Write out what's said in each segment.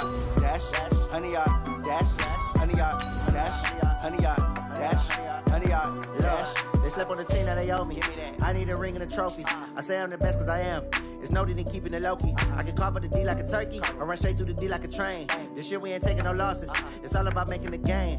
100-yard dash, 100-yard dash, 100-yard dash, 100-yard dash, 100-yard dash. They slept on the team that they owe me. I need a ring and a trophy. I say I'm the best cause I am. It's no need in keeping it low-key. I can carve up the D like a turkey or run straight through the D like a train. This year we ain't taking no losses. It's all about making the game.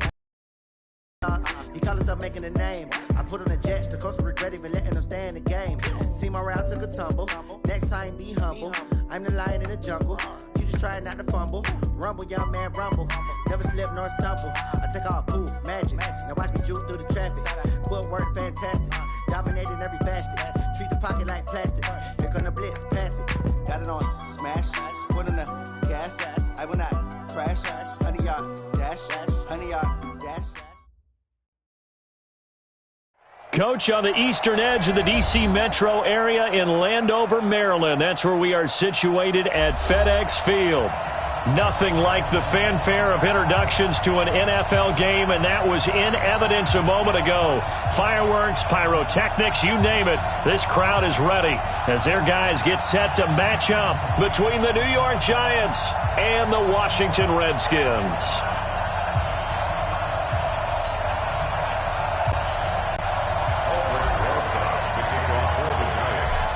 He call himself making a name. I put on the Jets, the coach will regret even letting them stay in the game. Team morale took a tumble. Next time, be humble. I'm the lion in the jungle. You just try not to fumble. Rumble, young man, rumble. Never slip nor stumble. I take off, poof, magic. Now watch me juke through the traffic. Footwork, fantastic. Dominating every facet. Treat the pocket like plastic. Here come the blitz, pass it. Got it on, smash. Put in the gas. I will not crash. 100-yard dash. 100-yard dash. Coach, on the eastern edge of the D.C. metro area in Landover, Maryland. That's where we are situated at FedEx Field. Nothing like the fanfare of introductions to an NFL game, and that was in evidence a moment ago. Fireworks, pyrotechnics, you name it. This crowd is ready as their guys get set to match up between the New York Giants and the Washington Redskins.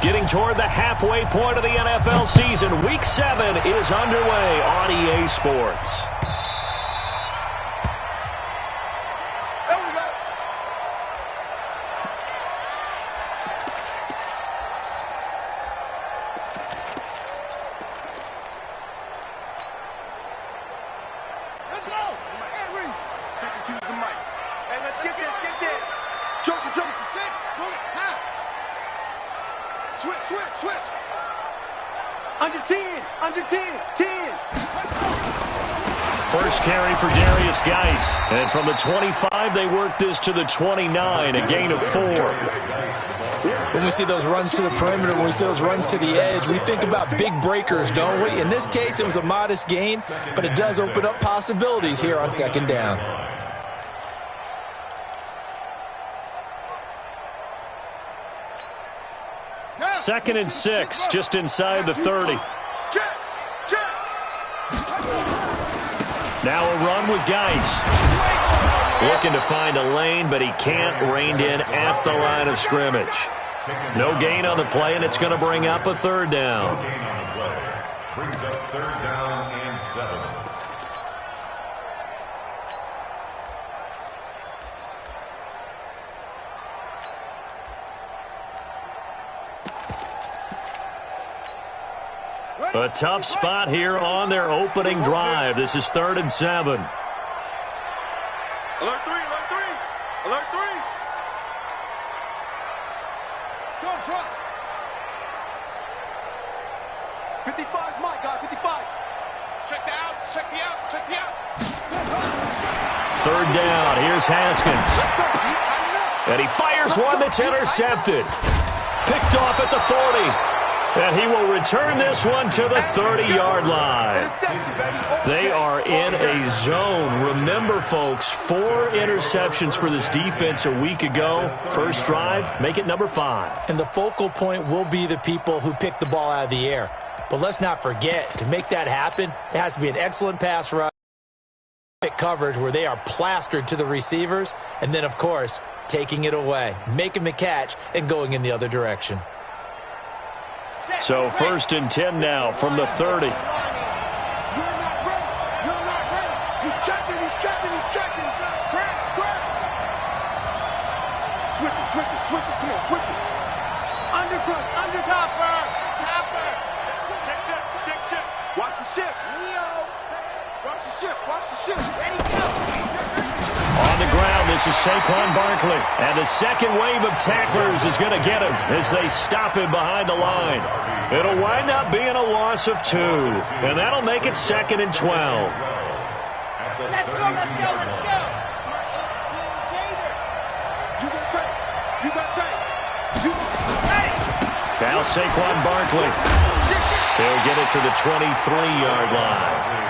Getting toward the halfway point of the NFL season, Week 7 is underway on EA Sports. Let's go! Henry! Choose the mic. Hey, let's get this. Joker, to six. Roll it, now. Switch. Under 10. First carry for Darius Geis. And from the 25, they work this to the 29, a gain of 4. When we see those runs to the perimeter, when we see those runs to the edge, we think about big breakers, don't we? In this case, it was a modest gain, but it does open up possibilities here on second down. Second and 6, just inside the 30. Now a run with Geis. Looking to find a lane, but he can't. Reined in at the line of scrimmage. No gain on the play, and it's going to bring up a third down. Brings up third down and 7. A tough spot here on their opening drive. This is 3rd and 7. Alert 3. Shot. 55's my guy, 55. Check the out. Third down. Here's Haskins. And he fires one that's intercepted. Picked off at the 40. And he will return this one to the 30-yard line. They are in a zone. Remember, folks, 4 interceptions for this defense a week ago. First drive, make it number 5. And the focal point will be the people who pick the ball out of the air. But let's not forget, to make that happen, there has to be an excellent pass rush coverage where they are plastered to the receivers. And then, of course, taking it away, making the catch, and going in the other direction. So 1st and 10 now from the 30. You're not ready. He's checking. Scratch. Switch it. Come on, switch it. Under topper. Check. Watch the shift. Leo. Watch the shift. Ready, go. On the ground, this is Saquon Barkley. And the second wave of tacklers is going to get him as they stop him behind the line. It'll wind up being a loss of 2. And that'll make it 2nd and 12. Let's go. You got tape. Now Saquon Barkley. He'll get it to the 23-yard line.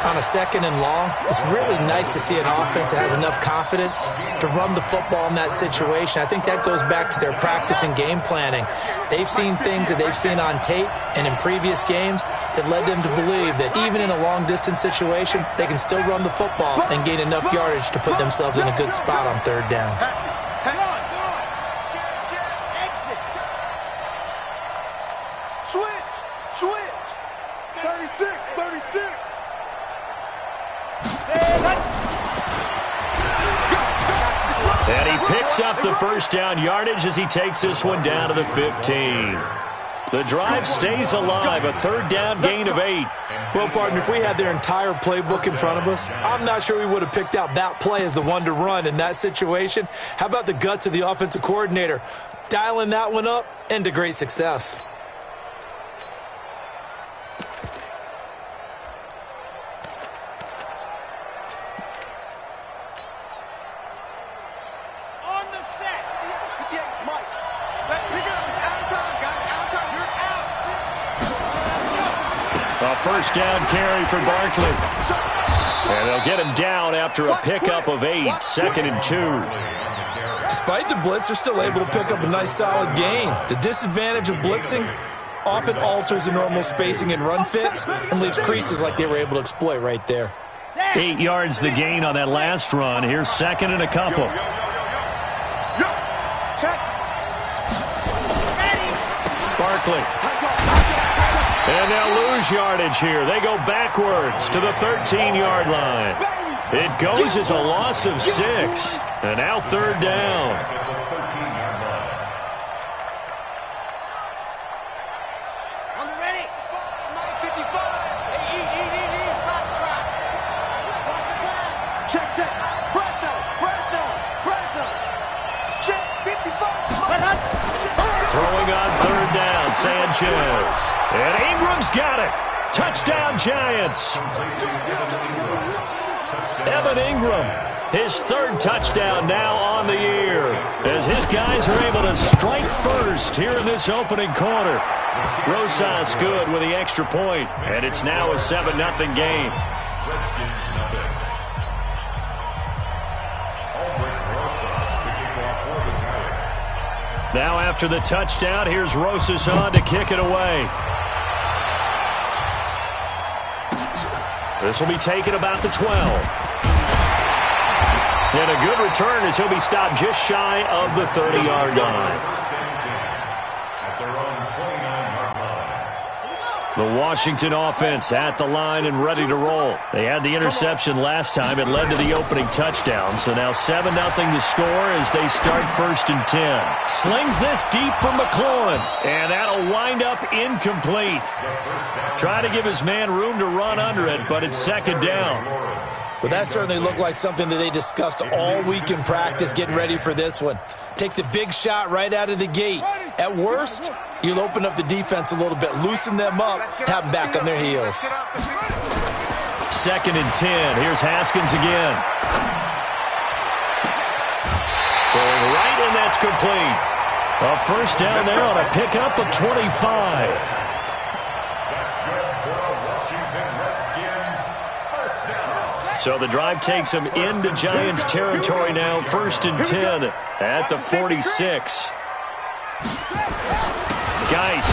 On a 2nd and long, it's really nice to see an offense that has enough confidence to run the football in that situation. I think that goes back to their practice and game planning. They've seen things that they've seen on tape and in previous games. that led them to believe that even in a long-distance situation, they can still run the football and gain enough yardage to put themselves in a good spot on third down. Hang on. Exit. Switch. 36. And he picks up the first down yardage as he takes this one down to the 15. The drive stays alive, a third down gain of 8. Well, partner, if we had their entire playbook in front of us, I'm not sure we would have picked out that play as the one to run in that situation. How about the guts of the offensive coordinator? Dialing that one up into great success. A first down carry for Barkley. And they'll get him down after a pickup of 8, 2nd and 2. Despite the blitz, they're still able to pick up a nice solid gain. The disadvantage of blitzing often alters the normal spacing and run fits and leaves creases like they were able to exploit right there. 8 yards the gain on that last run. Here's 2nd and a couple. Barkley. And they'll lose yardage here. They go backwards to the 13-yard line. It goes as a loss of 6. And now third down. On the ready. 55. Check. Presto. Check. 55. Throwing on third down, Sanchez. And Ingram's got it. Touchdown, Giants. Evan Ingram, his 3rd touchdown now on the year, as his guys are able to strike first here in this opening quarter. Rosas good with the extra point, and it's now a 7-0 game. Now after the touchdown, here's Rosas on to kick it away. This will be taken about the 12. And a good return as he'll be stopped just shy of the 30-yard line. The Washington offense at the line and ready to roll. They had the interception last time. It led to the opening touchdown. So now 7-0 to score as they start 1st and 10. Slings this deep for McLaurin. And that'll wind up incomplete. Trying to give his man room to run under it, but it's 2nd down. Well, that certainly looked like something that they discussed all week in practice getting ready for this one. Take the big shot right out of the gate. At worst, you'll open up the defense a little bit, loosen them up, have them back on their heels. 2nd and 10. Here's Haskins again. Throwing right, and that's complete. A first down there on a pickup of 25. So the drive takes them into Giants territory now. 1st and 10 at the 46. Geis.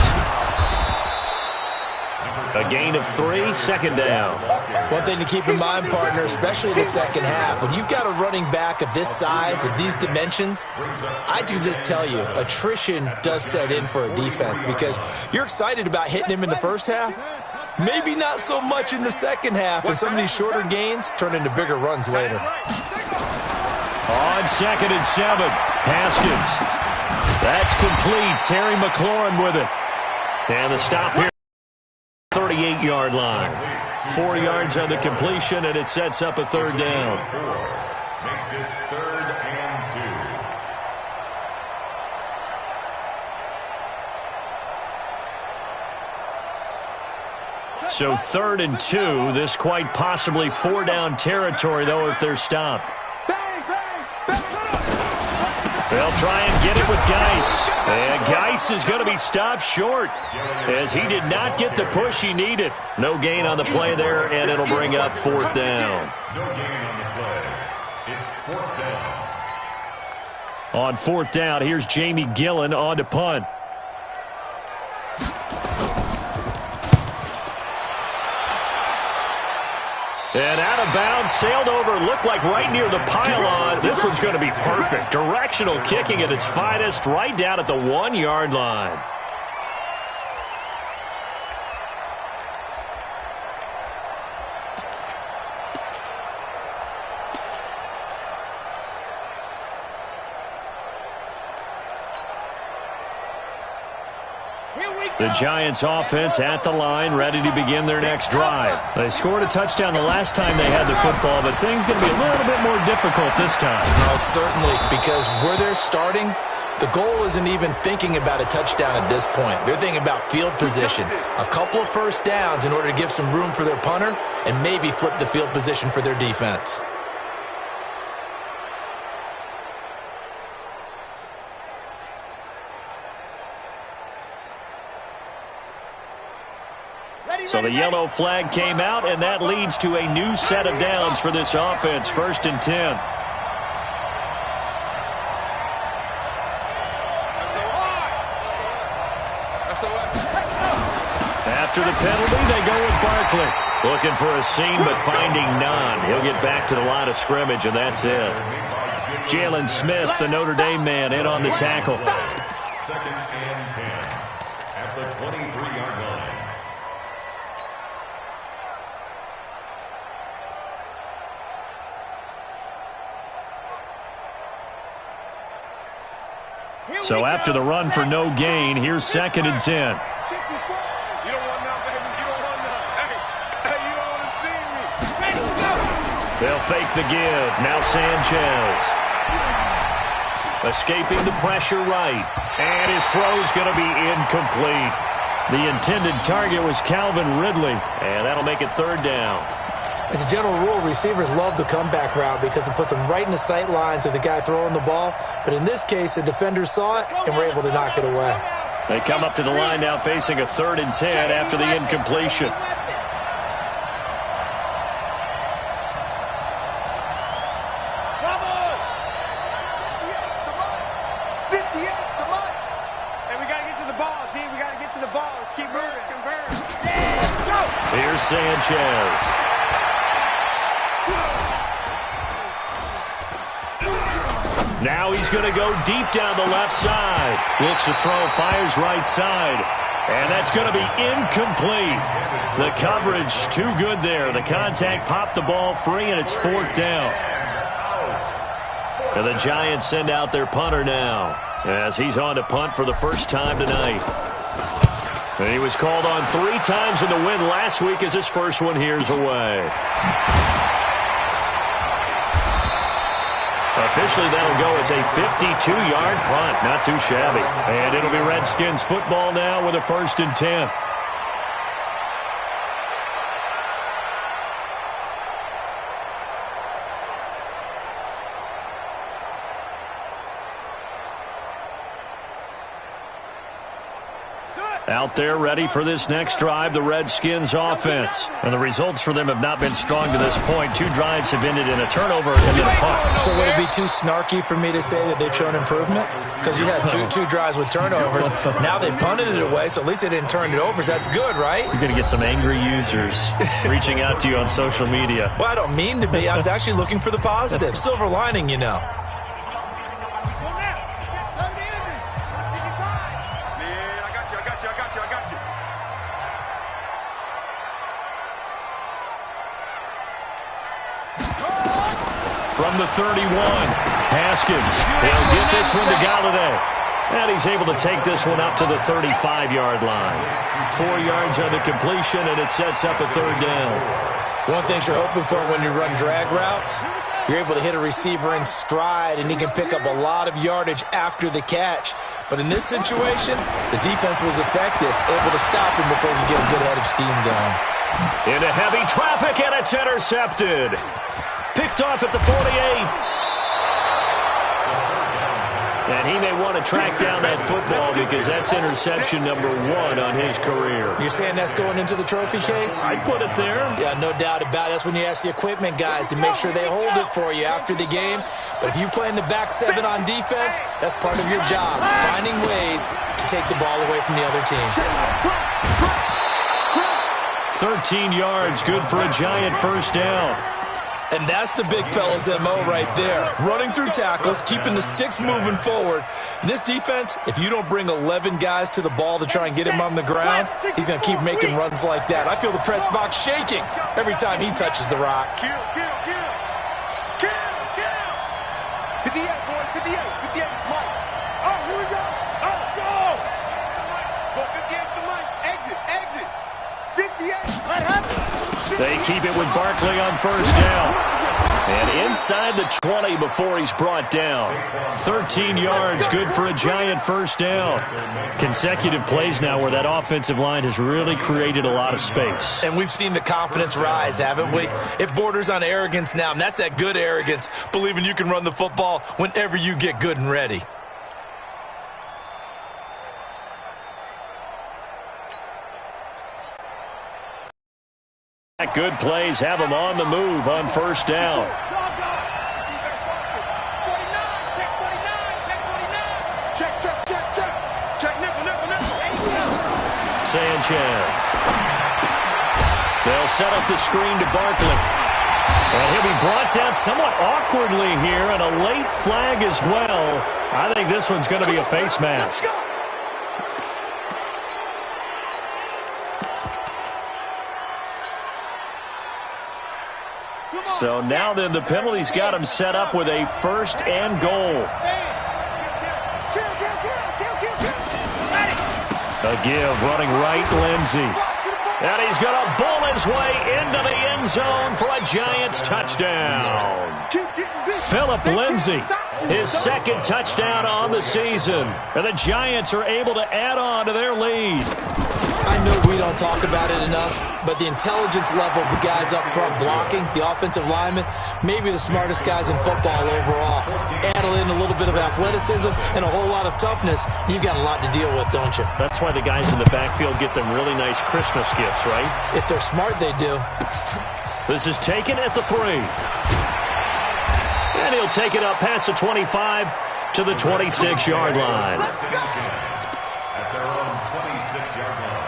A gain of 3, 2nd down. One thing to keep in mind, partner, especially in the second half, when you've got a running back of this size, of these dimensions, I can just tell you, attrition does set in for a defense because you're excited about hitting him in the first half. Maybe not so much in the second half, and some of these shorter gains turn into bigger runs later. On 2nd and 7, Haskins. That's complete. Terry McLaurin with it. And the stop here, 38-yard line. 4 yards on the completion, and it sets up a third down. Makes it 3rd and 2. So 3rd and 2. This quite possibly 4-down territory, though, if they're stopped. They'll try and get it with Geis. And Geis is going to be stopped short as he did not get the push he needed. No gain on the play there, and it'll bring up 4th down. No gain on the play. It's 4th down. On 4th down, here's Jamie Gillen on to punt. And out of bounds, sailed over, looked like right near the pylon. This one's going to be perfect. Directional kicking at its finest, right down at the 1-yard line. The Giants offense at the line, ready to begin their next drive. They scored a touchdown the last time they had the football, but things going to be a little bit more difficult this time. Certainly, because where they're starting, the goal isn't even thinking about a touchdown at this point. They're thinking about field position. A couple of first downs in order to give some room for their punter and maybe flip the field position for their defense. So the yellow flag came out, and that leads to a new set of downs for this offense. 1st and 10. After the penalty, they go with Barkley. Looking for a seam, but finding none. He'll get back to the line of scrimmage, and that's it. Jalen Smith, the Notre Dame man, in on the tackle. 2nd and 10 at the 23-yard line. So after the run for no gain, here's 2nd and 10. You don't want none, baby. You don't want none. Hey, you don't want to see me. They'll fake the give. Now Sanchez. Escaping the pressure right. And his throw's going to be incomplete. The intended target was Calvin Ridley. And that'll make it 3rd down. As a general rule, receivers love the comeback route because it puts them right in the sight lines of the guy throwing the ball. But in this case, the defenders saw it and were able to knock it away. They come up to the line now facing a 3rd and 10 after the incompletion. Here's Sanchez. Now he's going to go deep down the left side. Looks to throw, fires right side. And that's going to be incomplete. The coverage too good there. The contact popped the ball free, and it's 4th down. And the Giants send out their punter now as he's on to punt for the first time tonight. And he was called on 3 times in the win last week as his first one here's away. Officially, that'll go as a 52-yard punt. Not too shabby. And it'll be Redskins football now with a 1st and 10. Out there ready for this next drive, the Redskins offense. And the results for them have not been strong to this point. 2 drives have ended in a turnover and then a punt. So would it be too snarky for me to say that they've shown improvement? Because you had two drives with turnovers. Now they punted it away, so at least they didn't turn it over. So that's good, right? You're going to get some angry users reaching out to you on social media. Well, I don't mean to be. I was actually looking for the positive. Silver lining, you know. From the 31, Haskins. He'll get this one to Galladay. And he's able to take this one up to the 35-yard line. 4 yards on the completion, and it sets up a 3rd down. One thing you're hoping for when you run drag routes, you're able to hit a receiver in stride, and he can pick up a lot of yardage after the catch. But in this situation, the defense was effective, able to stop him before he get a good head of steam going. Into heavy traffic, and it's intercepted. Picked off at the 48. And he may want to track down that football because that's interception number 1 on his career. You're saying that's going into the trophy case? I'd put it there. Yeah, no doubt about it. That's when you ask the equipment guys to make sure they hold it for you after the game. But if you play in the back 7 on defense, that's part of your job, finding ways to take the ball away from the other team. 13 yards, good for a Giant first down. And that's the big fella's MO right there. Running through tackles, keeping the sticks moving forward. This defense, if you don't bring 11 guys to the ball to try and get him on the ground, he's going to keep making runs like that. I feel the press box shaking every time he touches the rock. Kill. 58, boys, 58. 58 is Mike. Oh, here we go. Oh, go. Go 58's the Mike. Exit. 58. What happened? They keep it with Barkley on first down. And inside the 20 before he's brought down. 13 yards, good for a Giant first down. Consecutive plays now where that offensive line has really created a lot of space. And we've seen the confidence rise, haven't we? It borders on arrogance now, and that's that good arrogance, believing you can run the football whenever you get good and ready. Good plays have him on the move on first down. Sanchez. They'll set up the screen to Barkley. And he'll be brought down somewhat awkwardly here, and a late flag as well. I think this one's going to be a face mask. So now then the penalty's got him set up with a first and goal. A give running right, Lindsey. And he's going to bull his way into the end zone for a Giants touchdown. Phillip Lindsey, his second touchdown on the season. And the Giants are able to add on to their lead. I know we don't talk about it enough, but the intelligence level of the guys up front blocking, the offensive linemen, maybe the smartest guys in football overall. Add in a little bit of athleticism and a whole lot of toughness, you've got a lot to deal with, don't you? That's why the guys in the backfield get them really nice Christmas gifts, right? If they're smart, they do. This is taken at the 3. And he'll take it up past the 25 to the 26-yard line. At their own 26-yard line.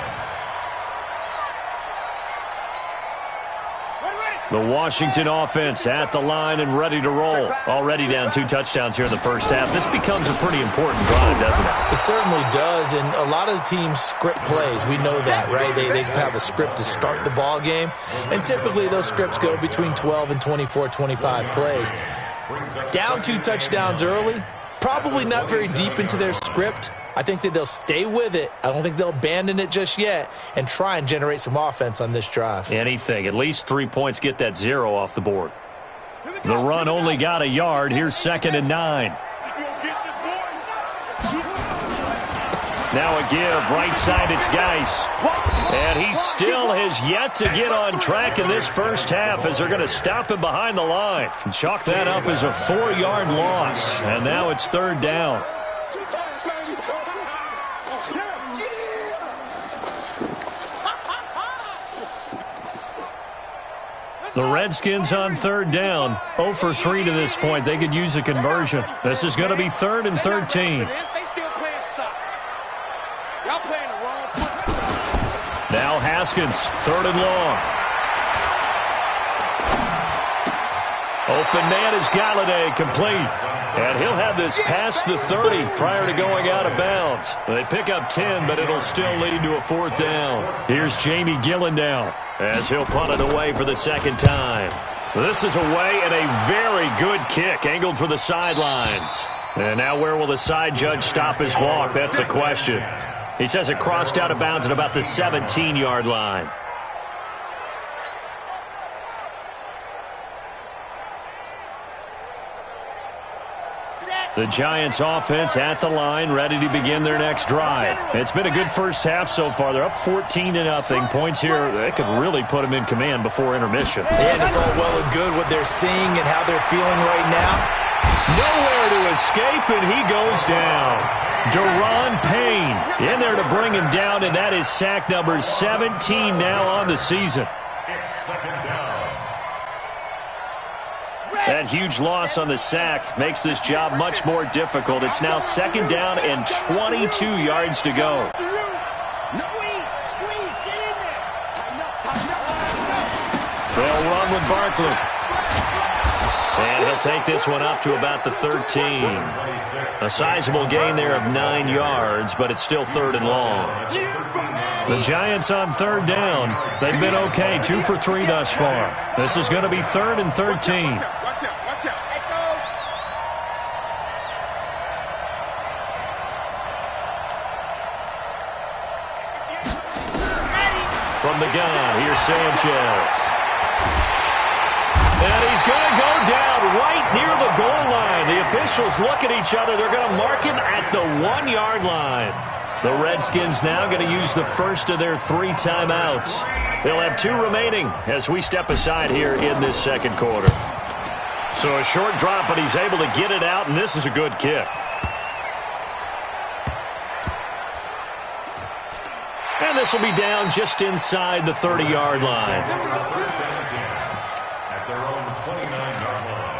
The Washington offense at the line and ready to roll. Already down 2 touchdowns here in the first half. This becomes a pretty important drive, doesn't it? It certainly does, and a lot of the teams script plays. We know that, right? They have a script to start the ball game, and typically those scripts go between 12 and 24, 25 plays. Down 2 touchdowns early, probably not very deep into their script. I think that they'll stay with it. I don't think they'll abandon it just yet and try and generate some offense on this drive. Anything. At least 3 points, get that 0 off the board. The run only got a yard. Here's 2nd and 9. Now a give. Right side, it's Geis. And he still has yet to get on track in this first half as they're going to stop him behind the line. And chalk that up as a 4-yard loss. And now it's 3rd down. The Redskins on 3rd down. 0 for 3 to this point. They could use a conversion. This is going to be 3rd and 13. Now Haskins, 3rd and long. Open man is Galladay, complete. And he'll have this past the 30 prior to going out of bounds. They pick up 10, but it'll still lead to a 4th down. Here's Jamie Gillen now as he'll punt it away for the 2nd time. This is away and a very good kick angled for the sidelines. And now where will the side judge stop his walk? That's the question. He says it crossed out of bounds at about the 17-yard line. The Giants offense at the line, ready to begin their next drive. It's been a good first half so far. They're up 14-0. Points here, they could really put them in command before intermission. And it's all well and good what they're seeing and how they're feeling right now. Nowhere to escape, and he goes down. Deron Payne in there to bring him down, and that is sack number 17 now on the season. It's 2nd down. That huge loss on the sack makes this job much more difficult. It's now 2nd down and 22 yards to go. Squeeze, get in there. Tighten up, They'll run with Barkley. And he'll take this one up to about the 13. A sizable gain there of 9 yards, but it's still 3rd and long. The Giants on 3rd down. They've been okay, 2 for 3 thus far. This is going to be 3rd and 13. Watch out. From the gun, here's Sanchez. And he's going to go down right near the goal line. The officials look at each other. They're going to mark him at the 1-yard line. The Redskins now going to use the first of their 3 timeouts. They'll have 2 remaining as we step aside here in this second quarter. So a short drop, but he's able to get it out, and this is a good kick. And this will be down just inside the 30-yard line. At their own 29-yard line.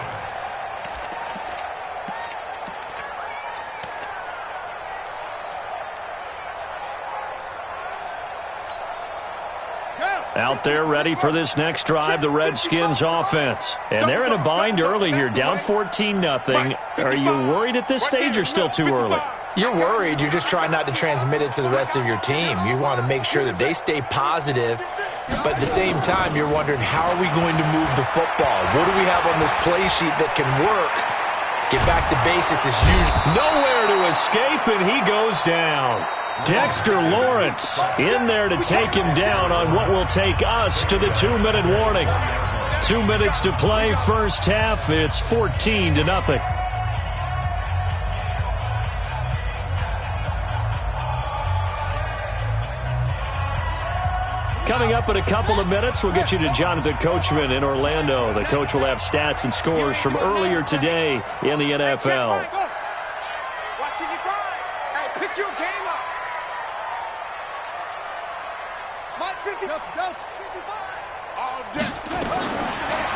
Out there ready for this next drive, the Redskins offense. And they're in a bind early here, down 14-0. Are you worried at this stage or still too early? You're worried. You're just trying not to transmit it to the rest of your team. You want to make sure that they stay positive, but at the same time, you're wondering, how are we going to move the football? What do we have on this play sheet that can work? Get back to basics as usual. Nowhere to escape, and he goes down. Dexter Lawrence in there to take him down on what will take us to the 2-minute warning. 2 minutes to play, first half. It's 14-0. Coming up in a couple of minutes, we'll get you to Jonathan Coachman in Orlando. The coach will have stats and scores from earlier today in the NFL. Watching you drive. Hey, pick your game up. Mike 50. Go. 55. All day.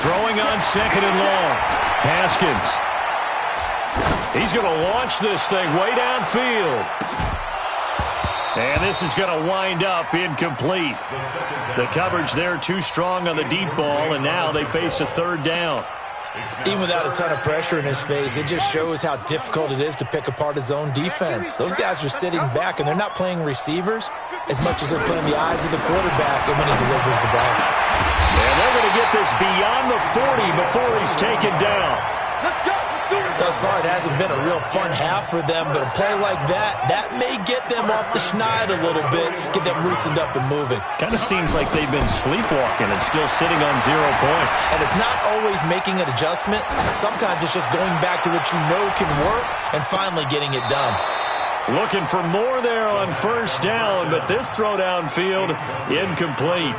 Throwing on 2nd and long. Haskins. He's going to launch this thing way downfield. And this is going to wind up incomplete. The coverage there too strong on the deep ball, and now they face a 3rd down. Even without a ton of pressure in his face, it just shows how difficult it is to pick apart his own defense. Those guys are sitting back, and they're not playing receivers as much as they're playing the eyes of the quarterback and when he delivers the ball. And they're going to get this beyond the 40 before he's taken down. Let's go. Thus far, it hasn't been a real fun half for them, but a play like that may get them off the schneid a little bit, get them loosened up and moving. Kind of seems like they've been sleepwalking and still sitting on 0 points. And it's not always making an adjustment. Sometimes it's just going back to what you know can work and finally getting it done. Looking for more there on first down, but this throw downfield, incomplete.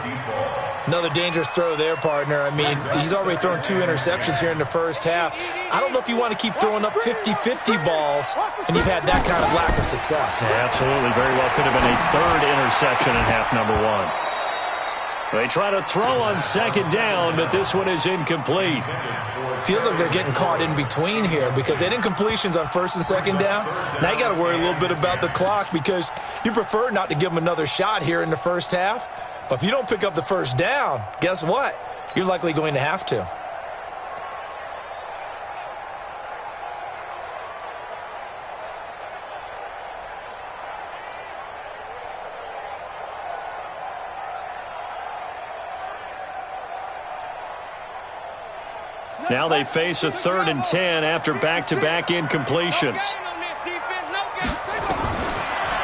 Another dangerous throw there, partner. I mean, he's already thrown 2 interceptions here in the first half. I don't know if you want to keep throwing up 50-50 balls, and you've had that kind of lack of success. Yeah, absolutely. Very well could have been a 3rd interception in half number 1. They try to throw on 2nd down, but this one is incomplete. Feels like they're getting caught in between here because they had incompletions on 1st and 2nd down. Now you got to worry a little bit about the clock because you prefer not to give them another shot here in the first half. But if you don't pick up the first down, guess what? You're likely going to have to. Now they face a 3rd and 10 after back-to-back incompletions.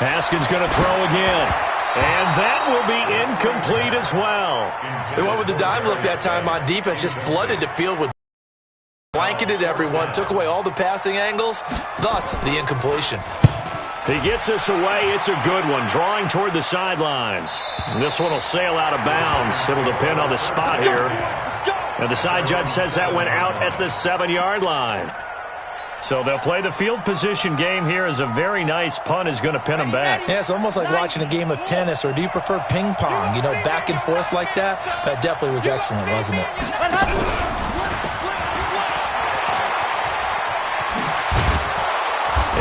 Haskins going to throw again. And that will be incomplete as well. They went with the dime look that time on defense, just flooded the field with blanketed everyone, took away all the passing angles, thus the incompletion. He gets this away. It's a good one, drawing toward the sidelines. And this one will sail out of bounds. It'll depend on the spot here. And the side judge says that went out at the 7-yard line. So they'll play the field position game here as a very nice punt is going to pin them back. Yeah, it's almost like watching a game of tennis, or do you prefer ping pong? You know, back and forth like that? That definitely was excellent, wasn't it?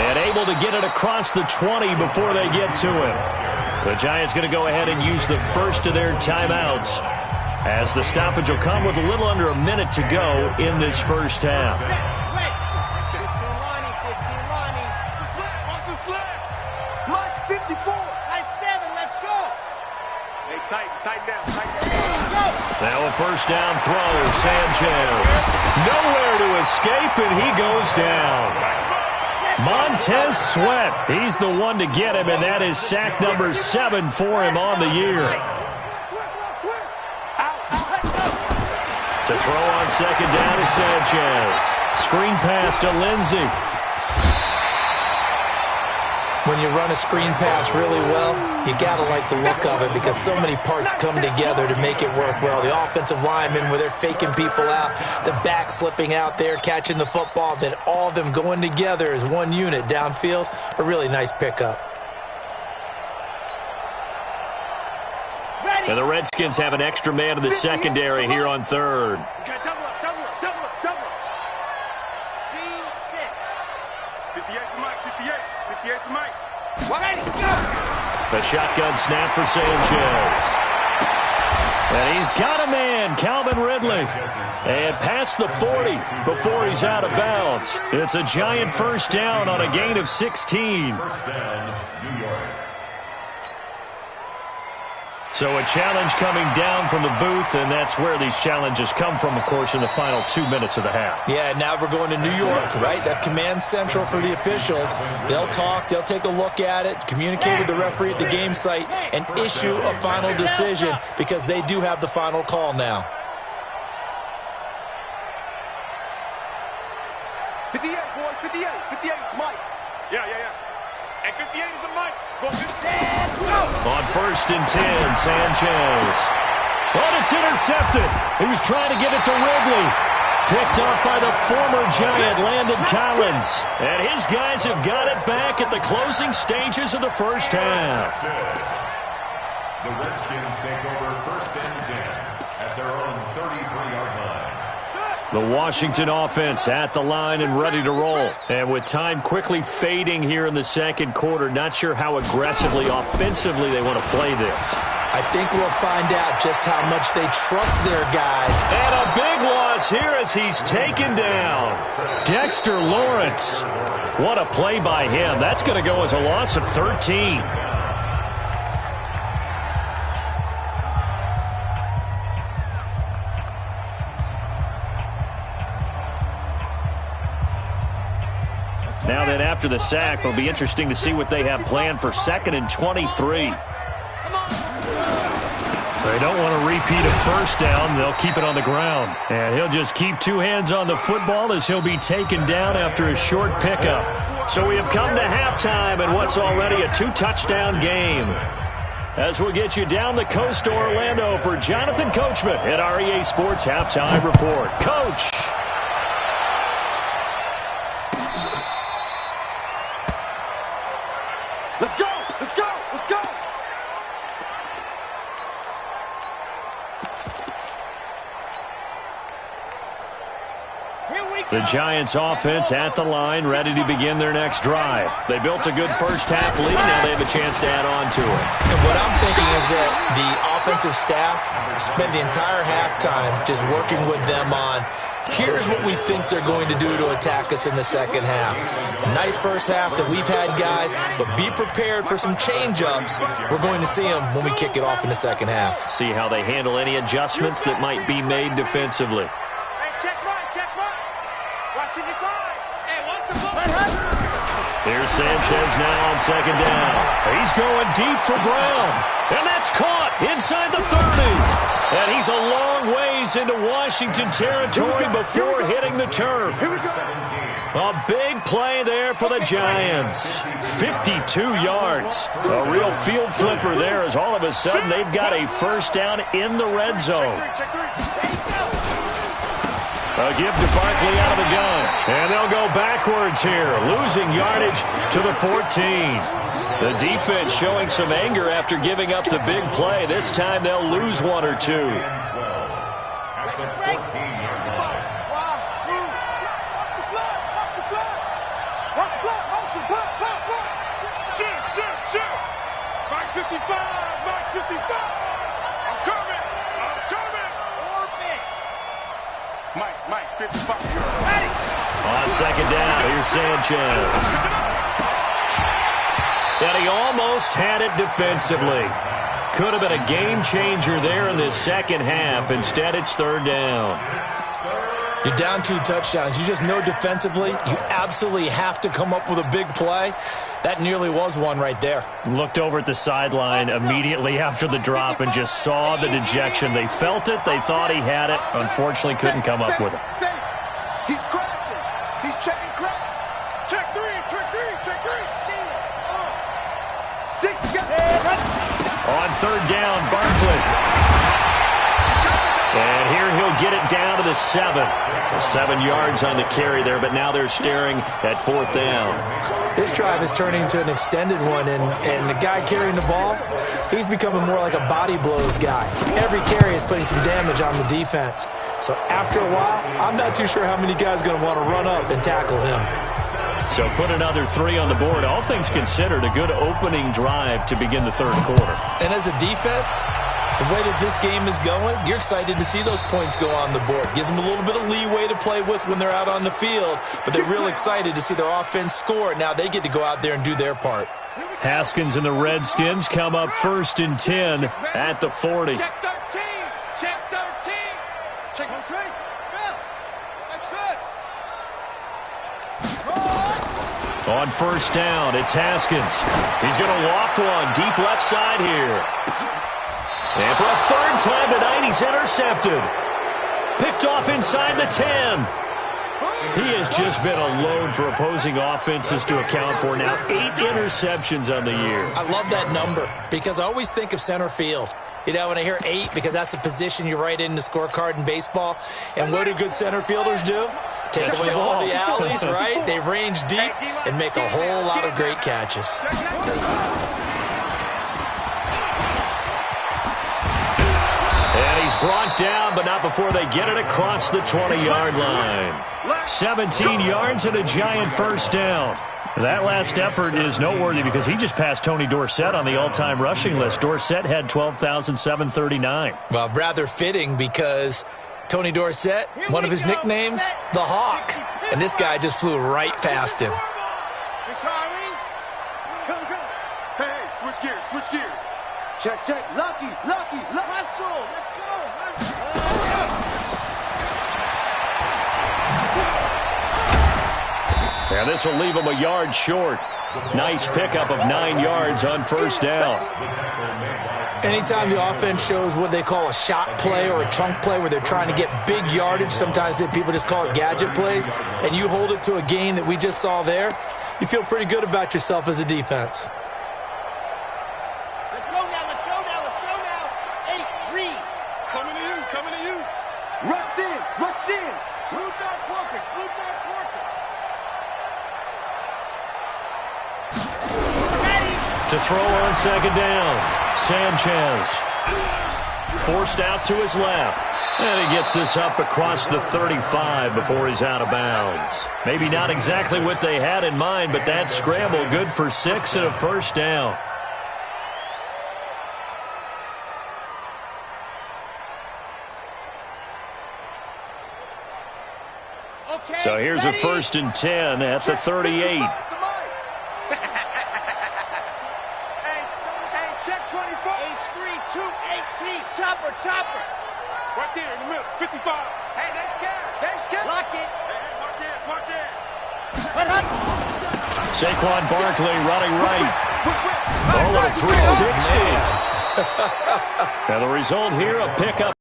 And able to get it across the 20 before they get to him. The Giants going to go ahead and use the first of their timeouts. as the stoppage will come with a little under a minute to go in this first half. Now a first down throw, Sanchez. Nowhere to escape, and he goes down. Montez Sweat, he's the one to get him, and that is sack number 7 for him on the year. To throw on second down to Sanchez. Screen pass to Lindsey. When you run a screen pass really well, you got to like the look of it because so many parts come together to make it work well. The offensive linemen, where they're faking people out, the back slipping out there, catching the football, then all of them going together as one unit downfield, a really nice pickup. And the Redskins have an extra man in the secondary here on third. The shotgun snap for Sanchez. And he's got a man, Calvin Ridley. And past the 40 before he's out of bounds. It's a giant first down on a gain of 16. First down, New York. So a challenge coming down from the booth, and that's where these challenges come from, of course, in the final 2 minutes of the half. Yeah, now we're going to New York, right? That's command central for the officials. They'll talk, they'll take a look at it, communicate with the referee at the game site, and issue a final decision because they do have the final call now. 58, boys, 58. 58 is Mike. Yeah. And 58 is a Mike. Go 58. On first and 10, Sanchez. But it's intercepted. He was trying to get it to Ridley. Picked up by the former Giant, Landon Collins. And his guys have got it back at the closing stages of the first half. The Redskins take over first and 10 at their own 33-yard line. The Washington offense at the line and ready to roll. And with time quickly fading here in the second quarter, not sure how aggressively, offensively they want to play this. I think we'll find out just how much they trust their guys. And a big loss here as he's taken down. Dexter Lawrence. What a play by him. That's going to go as a loss of 13. Now then, after the sack, it'll be interesting to see what they have planned for 2nd and 23. They don't want to repeat a first down. They'll keep it on the ground. And he'll just keep two hands on the football as he'll be taken down after a short pickup. So we have come to halftime in what's already a 2-touchdown game. As we'll get you down the coast to Orlando for Jonathan Coachman at our EA Sports Halftime Report. Coach! Let's go! Let's go! Let's go! The Giants offense at the line, ready to begin their next drive. They built a good first half lead. Now they have a chance to add on to it. And what I'm thinking is that the offensive staff spent the entire halftime just working with them on, here's what we think they're going to do to attack us in the second half. Nice first half that we've had, guys, but be prepared for some change-ups. We're going to see them when we kick it off in the second half. See how they handle any adjustments that might be made defensively. Here's Sanchez now on second down. He's going deep for Brown. And that's caught inside the 30. And he's a long ways into Washington territory before hitting the turf. A big play there for the Giants. 52 yards. A real field flipper there as all of a sudden they've got a first down in the red zone. A give to Barkley out of the gun. And they'll go backwards here, losing yardage to the 14. The defense showing some anger after giving up the big play. This time they'll lose one or two. At the 14-yard line. Mike 55! Mike 55! I'm coming! I'm coming! Mike, 55. On second down, here's Sanchez. And he almost had it defensively. Could have been a game changer there in this second half. Instead, it's third down. You're down 2 touchdowns. You just know defensively you absolutely have to come up with a big play. That nearly was one right there. Looked over at the sideline immediately after the drop and just saw the dejection. They felt it. They thought he had it. Unfortunately, couldn't come up with it. He's crashing. He's checking crash. Check three. See it. 6. On third down, Barkley. And here he'll get it down to the 7. 7 yards on the carry there, but now they're staring at fourth down. This drive is turning into an extended one, and the guy carrying the ball, he's becoming more like a body blows guy. Every carry is putting some damage on the defense. So after a while, I'm not too sure how many guys are going to want to run up and tackle him. So put another 3 on the board. All things considered, a good opening drive to begin the third quarter. And as a defense, the way that this game is going, you're excited to see those points go on the board. Gives them a little bit of leeway to play with when they're out on the field, but they're real excited to see their offense score. Now they get to go out there and do their part. Haskins and the Redskins come up 1st and 10 at the 40. Check 13. Check 13. Check 13. Spell. That's it. On first down, it's Haskins. He's going to loft one deep left side here. And for a third time tonight, he's intercepted. Picked off inside the 10. He has just been a load for opposing offenses to account for now. 8 interceptions on the year. I love that number because I always think of center field. You know, when I hear 8, because that's the position you write in the scorecard in baseball. And what do good center fielders do? Take away all the alleys, right? They range deep and make a whole lot of great catches. And he's brought down, but not before they get it across the 20-yard line. 17 yards and a giant first down. That last effort is noteworthy because he just passed Tony Dorsett on the all-time rushing list. Dorsett had 12,739. Well, rather fitting because Tony Dorsett, one of his nicknames, the Hawk. And this guy just flew right past him. Hey, Charlie. Come. Hey, switch gears. Check. Lucky. Hustle. Let's go. And this will leave him a yard short. Nice pickup of 9 yards on first down. Anytime the offense shows what they call a shot play or a chunk play where they're trying to get big yardage, sometimes people just call it gadget plays, and you hold it to a gain that we just saw there, you feel pretty good about yourself as a defense. Let's go now. 8, read. Coming to you. Rush in. Blue dog workers. To throw on second down, Sanchez. Forced out to his left. And he gets this up across the 35 before he's out of bounds. Maybe not exactly what they had in mind, but that scramble good for 6 and a first down. So here's a 1st and 10 at the 38. Hey, check 24. H3, 218. Chopper. Right there in the middle, 55. Hey, they scared. Lock it. Hey, watch it. Saquon Barkley running right. Oh, a 360. And the result here, a pickup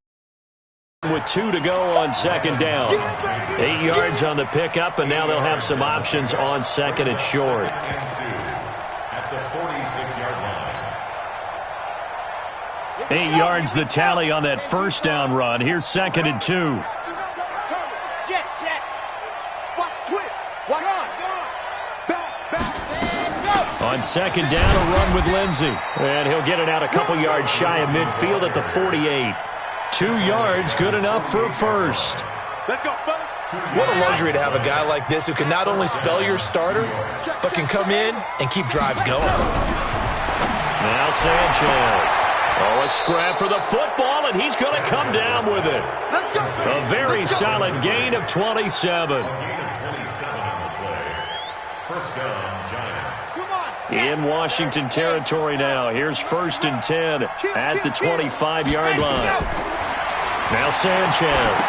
with 2 to go on second down. 8 yards on the pickup, and now they'll have some options on second and short. At the 46-yard line. 8 yards the tally on that first down run. Here's second and 2. Jet. Watch twist. Watch on. Back. On second down, a run with Lindsey. And he'll get it out a couple yards shy of midfield at the 48. 2 yards, good enough for a first. Let's go, fellas. What a luxury to have a guy like this who can not only spell your starter, but can come in and keep drives going. Now Sanchez. Oh, a scrap for the football, and he's going to come down with it. A very solid gain of 27. First down, Giants. In Washington territory now. Here's 1st and 10 at the 25-yard line. Now Sanchez.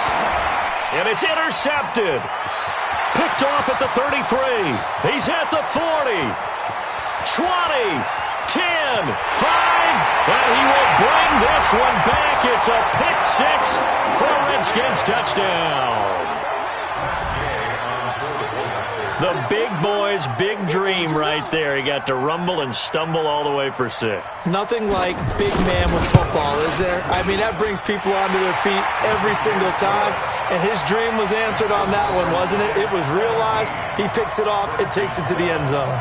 And it's intercepted. Picked off at the 33. He's at the 40. 20. 10. 5. And he will bring this one back. It's a pick 6 for a Redskins touchdown. The big boy's big dream right there. He got to rumble and stumble all the way for 6. Nothing like big man with football, is there? I mean, that brings people onto their feet every single time. And his dream was answered on that one, wasn't it? It was realized. He picks it off and takes it to the end zone.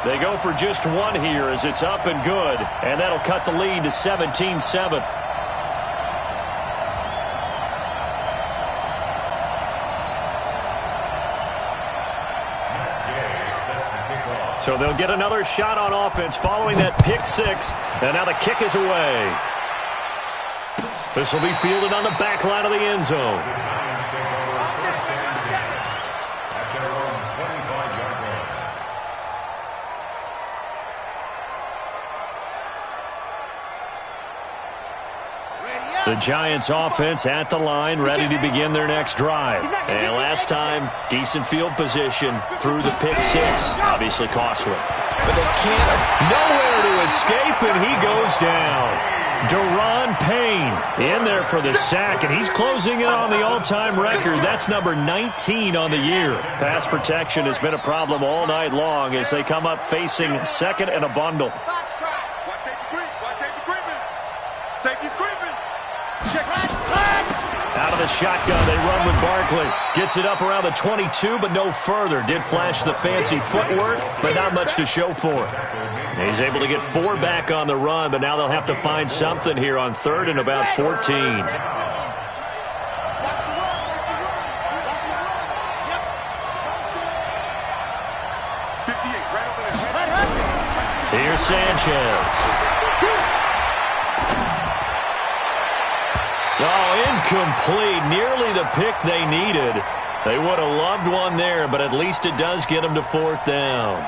They go for just one here as it's up and good. And that'll cut the lead to 17-7. So they'll get another shot on offense following that pick 6. And now the kick is away. This will be fielded on the back line of the end zone. The Giants offense at the line, ready to begin their next drive. And last time, decent field position through the pick 6. Obviously costly. But they can't. Nowhere to escape, and he goes down. Deron Payne in there for the sack, and he's closing in on the all-time record. That's number 19 on the year. Pass protection has been a problem all night long as they come up facing 2nd and a bundle. Watch safety creep. Watch safety creeping. Safety's creeping. Check. Out of the shotgun, they run with Barkley. Gets it up around the 22, but no further. Did flash the fancy footwork, but not much to show for it. He's able to get 4 back on the run, but now they'll have to find something here on 3rd and about 14. Here's Sanchez. Oh, incomplete. Nearly the pick they needed. They would have loved one there, but at least it does get them to 4th down.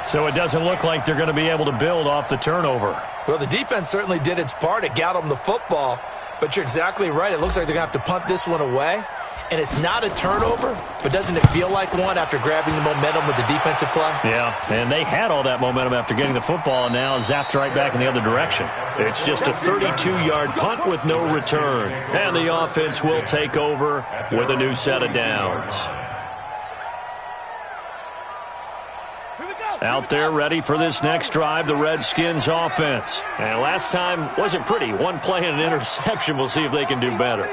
So it doesn't look like they're going to be able to build off the turnover. Well, the defense certainly did its part. It got them the football. But you're exactly right. It looks like they're going to have to punt this one away. And it's not a turnover, but doesn't it feel like one after grabbing the momentum with the defensive play? Yeah, and they had all that momentum after getting the football and now zapped right back in the other direction. It's just a 32-yard punt with no return. And the offense will take over with a new set of downs. Out there ready for this next drive, the Redskins offense. And last time wasn't pretty. One play and an interception. We'll see if they can do better.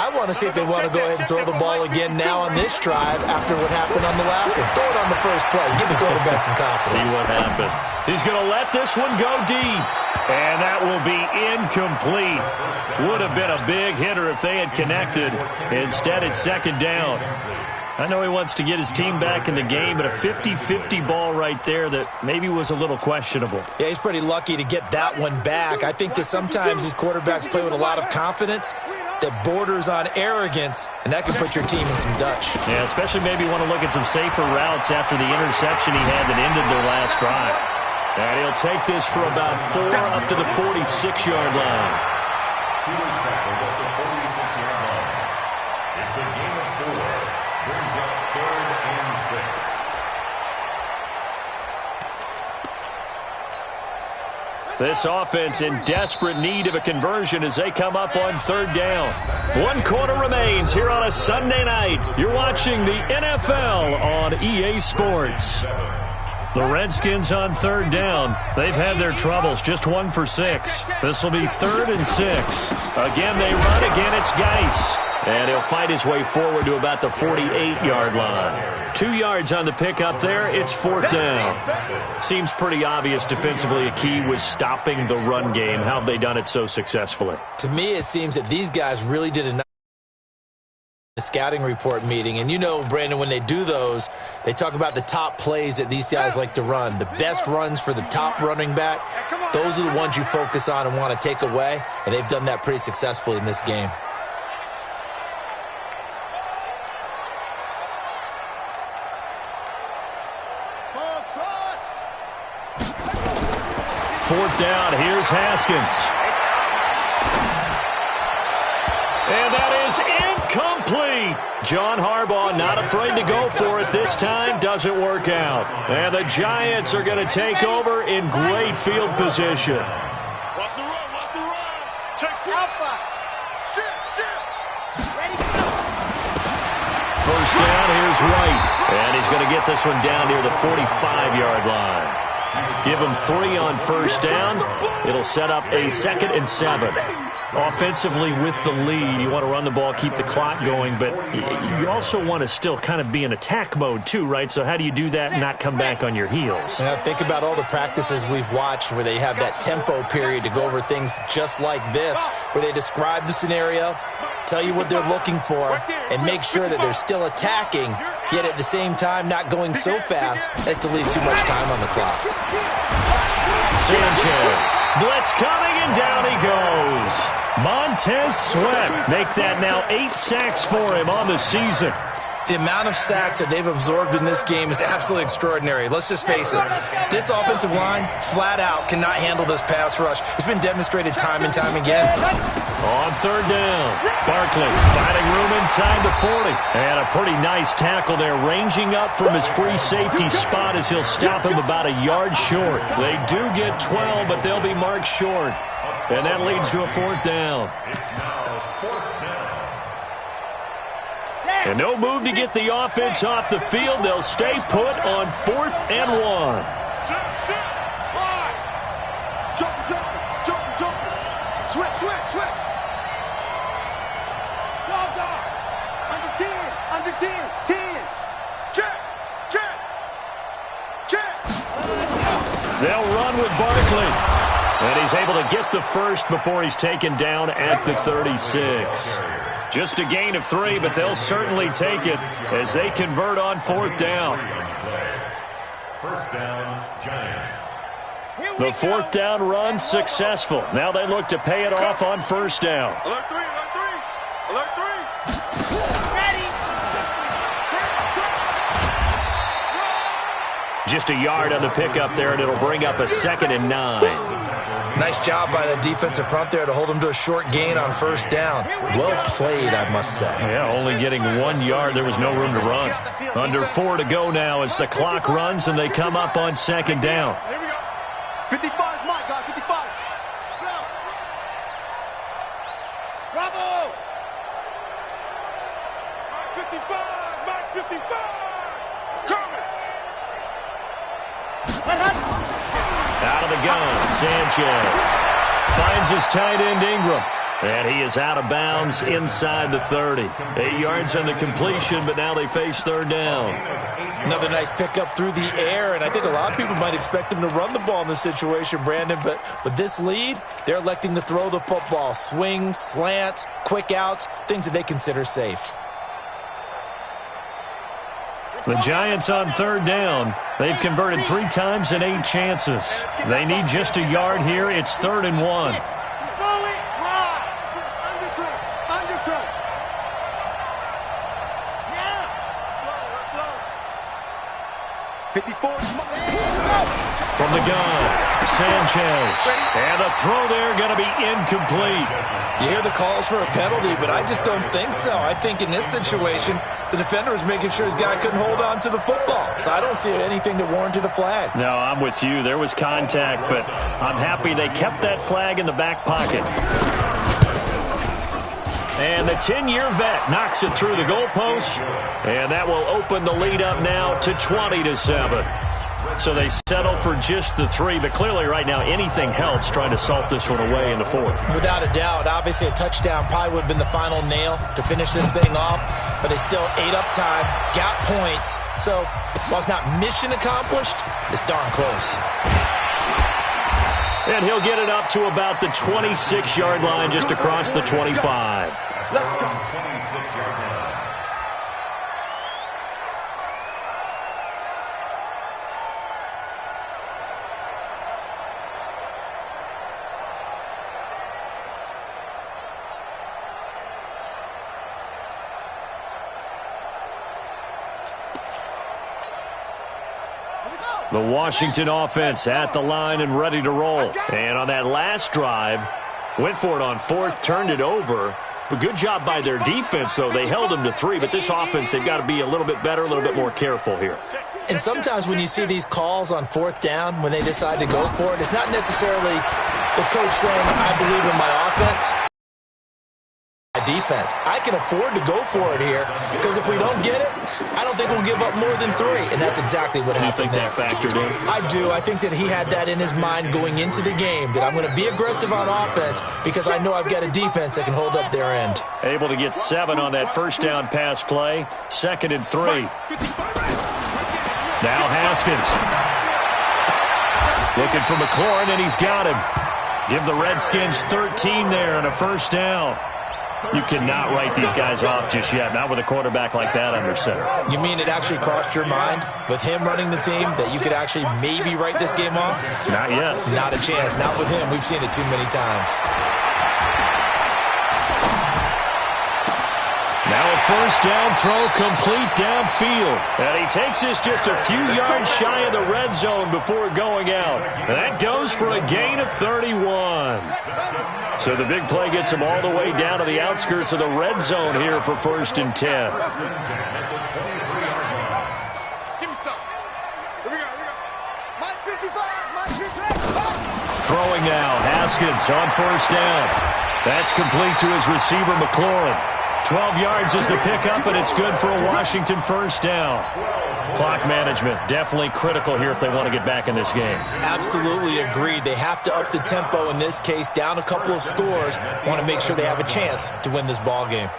I want to see if they want to go ahead and throw the ball again now on this drive after what happened on the last one. Throw it on the first play. Give the quarterback some confidence. See what happens. He's going to let this one go deep. And that will be incomplete. Would have been a big hitter if they had connected. Instead, it's 2nd down. I know he wants to get his team back in the game, but a 50-50 ball right there that maybe was a little questionable. Yeah, he's pretty lucky to get that one back. I think that sometimes these quarterbacks play with a lot of confidence that borders on arrogance, and that can put your team in some Dutch. Yeah, especially maybe want to look at some safer routes after the interception he had that ended their last drive. And he'll take this for about 4 up to the 46-yard line. He was tackled at the 46-yard line. It's a game of 4. Brings up 3rd and 6. This offense in desperate need of a conversion as they come up on 3rd down. 1 quarter remains here on a Sunday night. You're watching the NFL on EA Sports. The Redskins on 3rd down. They've had their troubles, just 1 for 6. This will be 3rd and 6. Again, they run. Again, it's Geis. And he'll fight his way forward to about the 48-yard line. 2 yards on the pick up there. It's 4th down. Seems pretty obvious defensively a key was stopping the run game. How have they done it so successfully? To me, it seems that these guys really did enough. the scouting report meeting. And you know, Brandon, when they do those, they talk about the top plays that these guys like to run. The best runs for the top running back, those are the ones you focus on and want to take away. And they've done that pretty successfully in this game. Fourth down, here's Haskins. And that is incomplete. John Harbaugh not afraid to go for it this time. Doesn't work out. And the Giants are going to take over in great field position. Watch the run, watch the run. Check Alpha. Shit. Ready, go. First down, here's Wright. And he's going to get this one down near the 45-yard line. Give him 3 on first down. It'll set up a 2nd and 7. Offensively with the lead, you want to run the ball, keep the clock going, but you also want to still kind of be in attack mode too, right? So how do you do that and not come back on your heels? Yeah, think about all the practices we've watched where they have that tempo period to go over things just like this, where they describe the scenario, tell you what they're looking for, and make sure that they're still attacking, yet at the same time not going so fast as to leave too much time on the clock. Sanchez, blitz coming, and down he goes. Montez Sweat make that now 8 sacks for him on the season. The amount of sacks that they've absorbed in this game is absolutely extraordinary. Let's just face it. This offensive line, flat out, cannot handle this pass rush. It's been demonstrated time and time again. On third down, Barkley finding room inside the 40. And a pretty nice tackle there, ranging up from his free safety spot as he'll stop him about a yard short. They do get 12, but they'll be marked short. And that leads to a 4th down. And no move to get the offense off the field. They'll stay put on 4th and 1. Jump. Switch. Dog. Under 10. Check. They'll run with Barkley. And he's able to get the first before he's taken down at the 36. Just a gain of 3, but they'll certainly take it as they convert on 4th down. First down, Giants. The 4th down run successful. Now they look to pay it off on first down. Alert 3. Ready. Just a yard on the pickup there, and it'll bring up a 2nd and 9. Nice job by the defensive front there to hold them to a short gain on first down. Well played, I must say. Yeah, only getting 1 yard. There was no room to run. Under 4 to go now as the clock runs and they come up on 2nd down. Here we go. 55 is Mike, guys. 55. Go. Bravo. Mike 55. Coming. Out of the gun, Sanchez finds his tight end Ingram. And he is out of bounds inside the 30. 8 yards on the completion, but now they face 3rd down. Another nice pickup through the air, and I think a lot of people might expect him to run the ball in this situation, Brandon, but with this lead, they're electing to throw the football. Swings, slants, quick outs, things that they consider safe. The Giants on 3rd down. They've converted 3 times in 8 chances. They need just a yard here. It's 3rd and 1. 54. From the gun, Sanchez. And the throw there going to be incomplete. You hear the calls for a penalty, but I just don't think so. I think in this situation, the defender was making sure his guy couldn't hold on to the football. So I don't see anything that warranted a flag. No, I'm with you. There was contact, but I'm happy they kept that flag in the back pocket. And the 10-year vet knocks it through the goalpost, and that will open the lead up now to 20-7. So they settle for just the 3, but clearly right now anything helps trying to salt this one away in the 4th. Without a doubt, obviously a touchdown probably would have been the final nail to finish this thing off, but it's still ate up time, got points. So while it's not mission accomplished, it's darn close. And he'll get it up to about the 26-yard line just across the 25. Let's go. 26-yard line. The Washington offense at the line and ready to roll. And on that last drive, went for it on fourth, turned it over. But good job by their defense, though. They held them to 3, but this offense, they've got to be a little bit better, a little bit more careful here. And sometimes when you see these calls on fourth down, when they decide to go for it, it's not necessarily the coach saying, I believe in my offense, my defense. I can afford to go for it here because if we don't get it, I don't think we'll give up more than 3. And that's exactly what happened there. You think that factored in? I do. I think that he had that in his mind going into the game, that I'm going to be aggressive on offense because I know I've got a defense that can hold up their end. Able to get 7 on that first down pass play. 2nd and 3. Now Haskins. Looking for McLaurin, and he's got him. Give the Redskins 13 there and a first down. You cannot write these guys off just yet, not with a quarterback like that under center. You mean it actually crossed your mind with him running the team that you could actually maybe write this game off? Not yet. Not a chance. Not with him. We've seen it too many times. Now a first down throw complete downfield. And he takes this just a few yards shy of the red zone before going out. And that goes for a gain of 31. So the big play gets him all the way down to the outskirts of the red zone here for 1st and 10. Give me some. Here we go. Mike 55. Throwing now. Haskins on first down. That's complete to his receiver, McLaurin. 12 yards is the pickup, and it's good for a Washington first down. Clock management definitely critical here if they want to get back in this game. Absolutely agreed. They have to up the tempo in this case, down a couple of scores. Want to make sure they have a chance to win this ball game.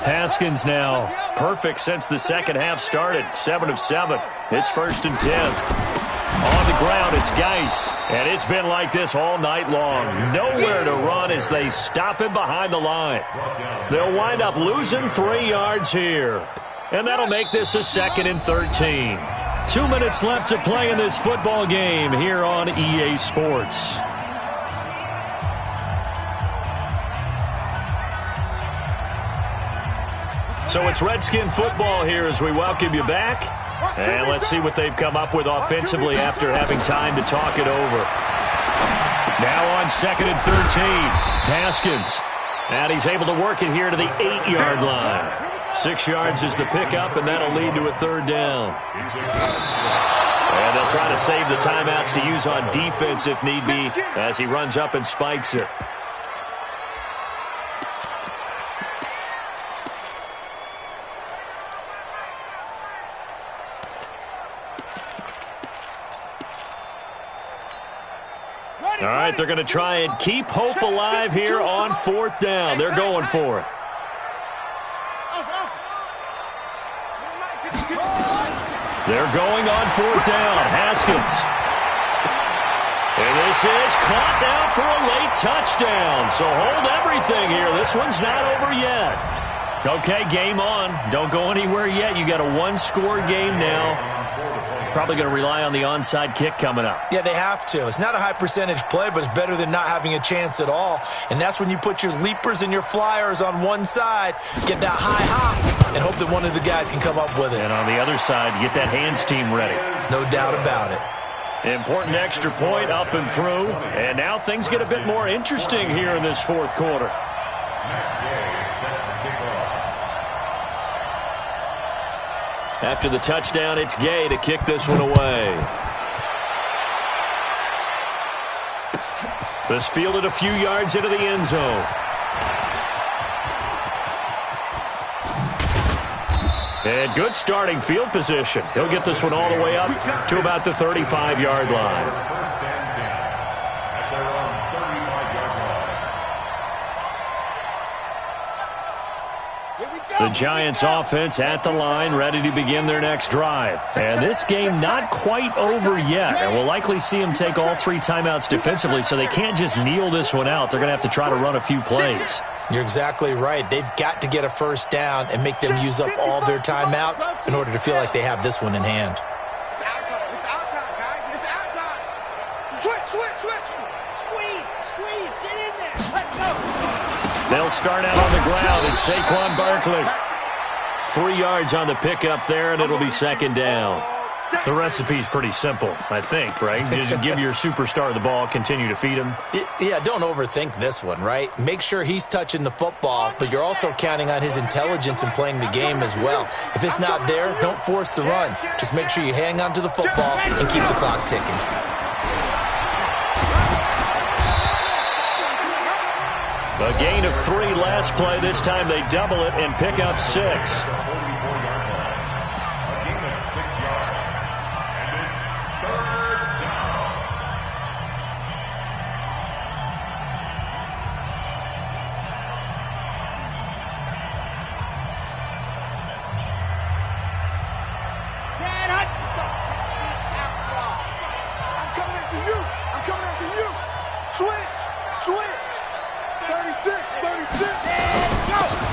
Haskins now perfect since the second half started. 7 of 7. It's 1st and 10. On the ground, it's Geis. And it's been like this all night long. Nowhere to run as they stop him behind the line. They'll wind up losing 3 yards here. And that'll make this a 2nd and 13. 2 minutes left to play in this football game here on EA Sports. So it's Redskin football here as we welcome you back. And let's see what they've come up with offensively after having time to talk it over. Now on 2nd and 13, Haskins. And he's able to work it here to the 8-yard line. 6 yards is the pickup, and that'll lead to a 3rd down. And they'll try to save the timeouts to use on defense if need be as he runs up and spikes it. All right, they're going to try and keep hope alive here on 4th down. They're going for it. They're going on 4th down. Haskins. And this is caught now for a late touchdown. So hold everything here. This one's not over yet. Okay, game on. Don't go anywhere yet. You got a 1-score game now. Probably going to rely on the onside kick coming up. Yeah, they have to. It's not a high percentage play, but it's better than not having a chance at all. And that's when you put your leapers and your flyers on one side, get that high hop, and hope that one of the guys can come up with it. And on the other side, get that hands team ready. No doubt about it. Important extra point up and through. And now things get a bit more interesting here in this 4th quarter. After the touchdown, it's Gay to kick this one away. This fielded a few yards into the end zone. And good starting field position. He'll get this one all the way up to about the 35-yard line. The Giants offense at the line, ready to begin their next drive. And this game not quite over yet. And we'll likely see them take all 3 timeouts defensively, so they can't just kneel this one out. They're going to have to try to run a few plays. You're exactly right. They've got to get a first down and make them use up all their timeouts in order to feel like they have this one in hand. It's our time. It's our time, guys. It's our time. Switch. Squeeze. Get in there. Let's go. They'll start out on the ground. It's Saquon Barkley. 3 yards on the pickup there, and it'll be 2nd down. The recipe's pretty simple, I think, right? Just give your superstar the ball, continue to feed him. Yeah, don't overthink this one, right? Make sure he's touching the football, but you're also counting on his intelligence in playing the game as well. If it's not there, don't force the run. Just make sure you hang on to the football and keep the clock ticking. A gain of 3 last play. This time they double it and pick up 6.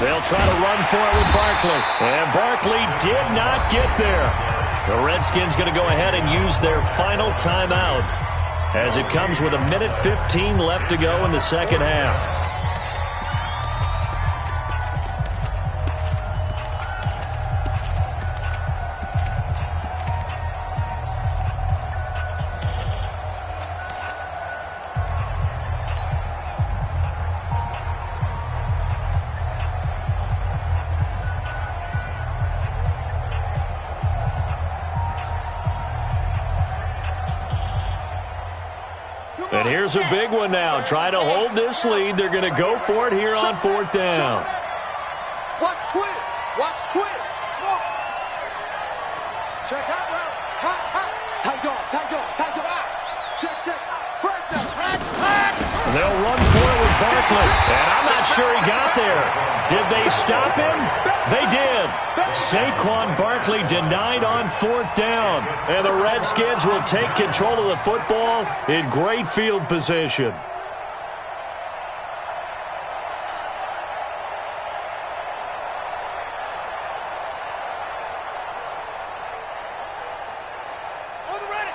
They'll try to run for it with Barkley. And Barkley did not get there. The Redskins going to go ahead and use their final timeout as it comes with 1:15 left to go in the second half. And here's a big one now. Try to hold this lead. They're going to go for it here on 4th down. Watch twins. Watch twins. Check out route. Hot, hot. Tight dog, tight dog, tight dog. Check, check. First down. Hot, hot. They'll run for it with Barkley. And I'm not sure he got there. Did they stop him? They did. Saquon Barkley denied on 4th down. And the Redskins will take control of the football in great field position. On the ready.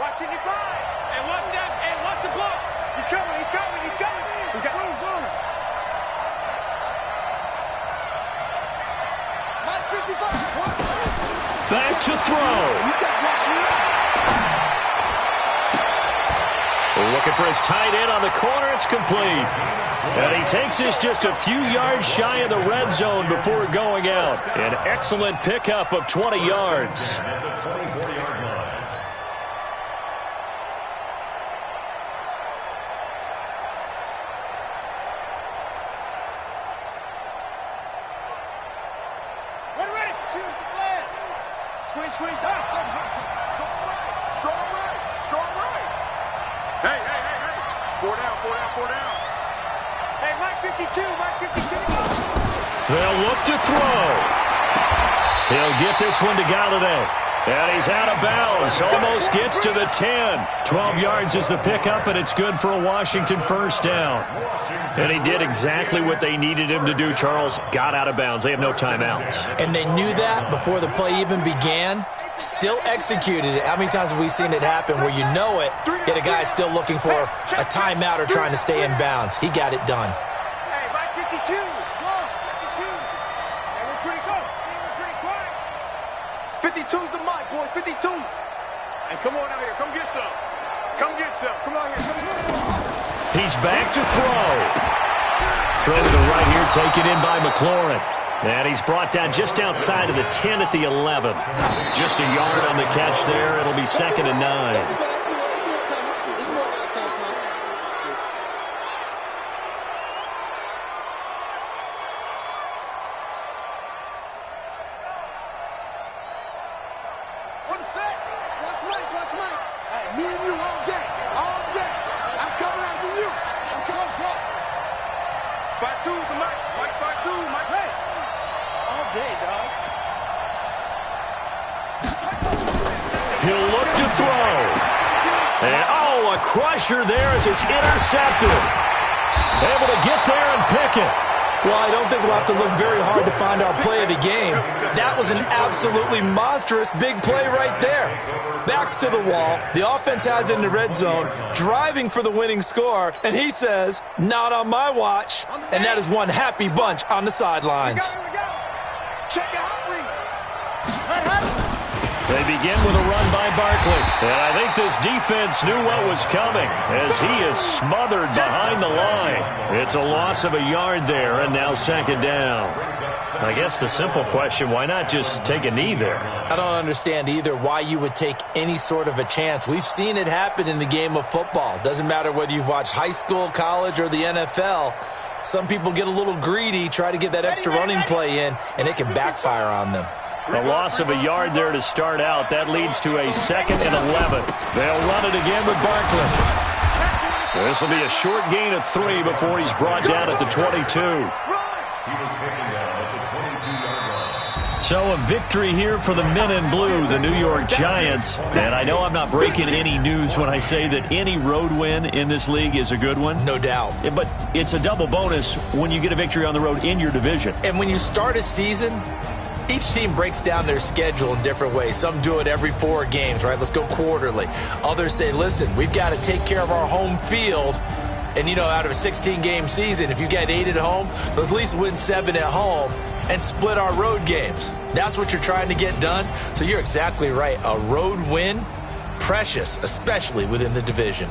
Watching your five. And watch that. And watch the block. He's coming. He's coming. He's coming. We got room. Back to throw. Looking for his tight end on the corner. It's complete. And he takes this just a few yards shy of the red zone before going out. An excellent pickup of 20 yards. Squeeze down. Strong right. Hey. 4 down. Hey, Mike 52. They'll look to throw. He'll get this one to Galladay. And he's out of bounds. Almost gets to the 10. 12 yards is the pickup, and it's good for a Washington first down. And he did exactly what they needed him to do, Charles. Got out of bounds. They have no timeouts. And they knew that before the play even began. Still executed it. How many times have we seen it happen where you know it, yet a guy's still looking for a timeout or trying to stay in bounds? He got it done. Hey, Mike 52. 52. Hey, we're pretty close. We're pretty quiet. 52's the mic, boys. 52. Hey, come on out here. Come get some. Come on here. He's back to throw. Throw to the right here, taken in by McLaurin. And he's brought down just outside of the 10 at the 11. Just a yard on the catch there. It'll be 2nd and 9. Watch Mike. Hey, me and you all day. I'm coming after you. I'm coming front. 5-2's the Mike. Mike 5-2. Mike, hey. All day, dog. He'll look to throw. And, a crusher there as it's intercepted. Able to get there and pick it. Well, I don't think we'll have to look very hard to find our play of the game. That was an absolutely monstrous big play right there. Backs to the wall. The offense has it in the red zone, driving for the winning score. And he says, not on my watch. And that is one happy bunch on the sidelines. Check it out, read. They begin with a run by Barkley. And I think this defense knew what was coming as he is smothered behind the line. It's a loss of a yard there, and now second down. I guess the simple question, why not just take a knee there? I don't understand either why you would take any sort of a chance. We've seen it happen in the game of football. Doesn't matter whether you've watched high school, college, or the NFL. Some people get a little greedy, try to get that extra running play in, and it can backfire on them. A loss of a yard there to start out. That leads to a 2nd and 11. They'll run it again with Barkley. This will be a short gain of 3 before he's brought down at the 22. He was taken down at the 22-yard line. So a victory here for the men in blue, the New York Giants. And I know I'm not breaking any news when I say that any road win in this league is a good one. No doubt. But it's a double bonus when you get a victory on the road in your division. And when you start a season, each team breaks down their schedule in different ways. Some do it every 4 games, right? Let's go quarterly. Others say, listen, we've got to take care of our home field. And, you know, out of a 16-game season, if you get 8 at home, let's at least win 7 at home and split our road games. That's what you're trying to get done. So you're exactly right. A road win, precious, especially within the division.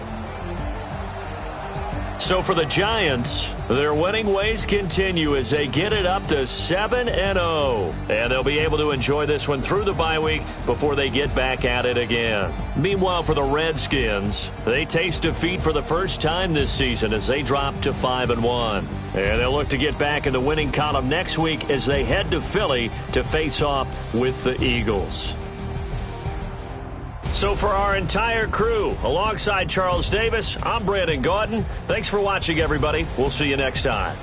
So for the Giants, their winning ways continue as they get it up to 7-0. And they'll be able to enjoy this one through the bye week before they get back at it again. Meanwhile, for the Redskins, they taste defeat for the first time this season as they drop to 5-1. And they'll look to get back in the winning column next week as they head to Philly to face off with the Eagles. So for our entire crew, alongside Charles Davis, I'm Brandon Gautin. Thanks for watching, everybody. We'll see you next time.